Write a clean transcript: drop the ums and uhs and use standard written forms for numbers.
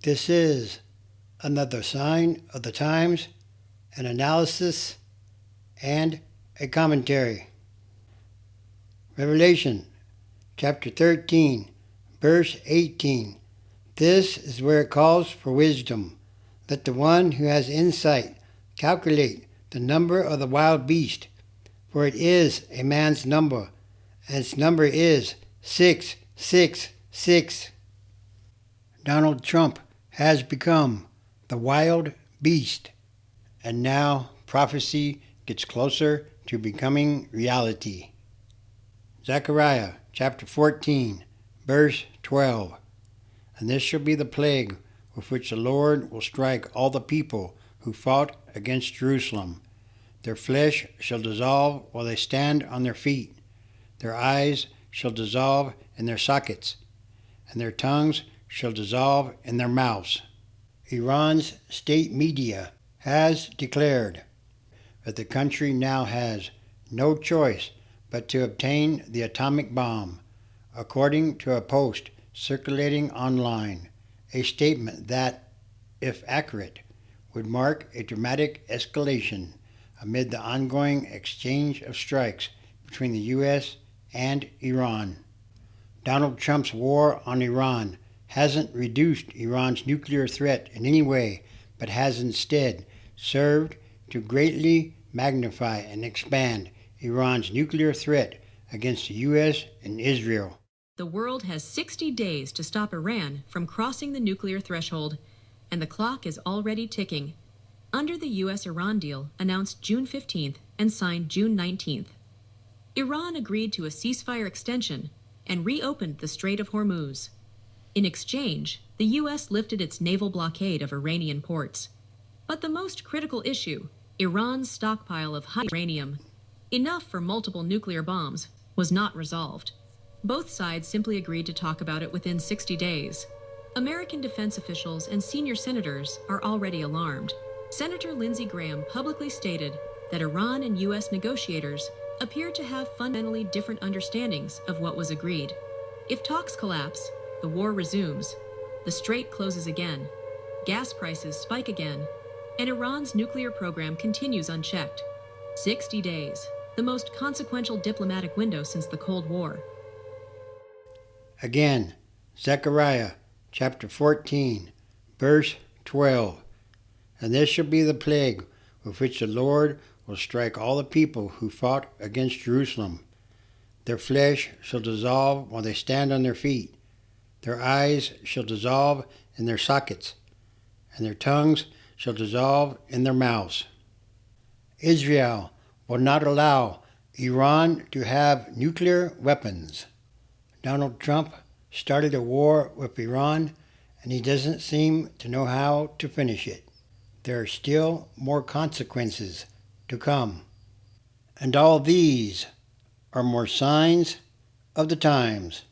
This is another sign of the times, an analysis, and a commentary. Revelation chapter 13, verse 18. This is where it calls for wisdom. Let the one who has insight calculate the number of the wild beast, for it is a man's number, and its number is 666. Donald Trump has become the wild beast, and now prophecy gets closer to becoming reality. Zechariah chapter 14, verse 12. And this shall be the plague with which the Lord will strike all the people who fought against Jerusalem. Their flesh shall dissolve while they stand on their feet. Their eyes shall dissolve in their sockets, and their tongues shall dissolve in their mouths. Iran's state media has declared that the country now has no choice but to obtain the atomic bomb, according to a post circulating online, a statement that, if accurate, would mark a dramatic escalation amid the ongoing exchange of strikes between the U.S. and Iran. Donald Trump's war on Iran hasn't reduced Iran's nuclear threat in any way, but has instead served to greatly magnify and expand Iran's nuclear threat against the U.S. and Israel. The world has 60 days to stop Iran from crossing the nuclear threshold, and the clock is already ticking. Under the U.S.-Iran deal announced June 15th and signed June 19th, Iran agreed to a ceasefire extension and reopened the Strait of Hormuz. In exchange, the U.S. lifted its naval blockade of Iranian ports. But the most critical issue, Iran's stockpile of high uranium, enough for multiple nuclear bombs, was not resolved. Both sides simply agreed to talk about it within 60 days. American defense officials and senior senators are already alarmed. Senator Lindsey Graham publicly stated that Iran and U.S. negotiators appear to have fundamentally different understandings of what was agreed. If talks collapse, the war resumes, the strait closes again, gas prices spike again, and Iran's nuclear program continues unchecked. 60 days, the most consequential diplomatic window since the Cold War. Again, Zechariah chapter 14, verse 12. And this shall be the plague with which the Lord will strike all the people who fought against Jerusalem. Their flesh shall dissolve while they stand on their feet. Their eyes shall dissolve in their sockets, and their tongues shall dissolve in their mouths. Israel will not allow Iran to have nuclear weapons. Donald Trump started a war with Iran, and he doesn't seem to know how to finish it. There are still more consequences to come. And all these are more signs of the times.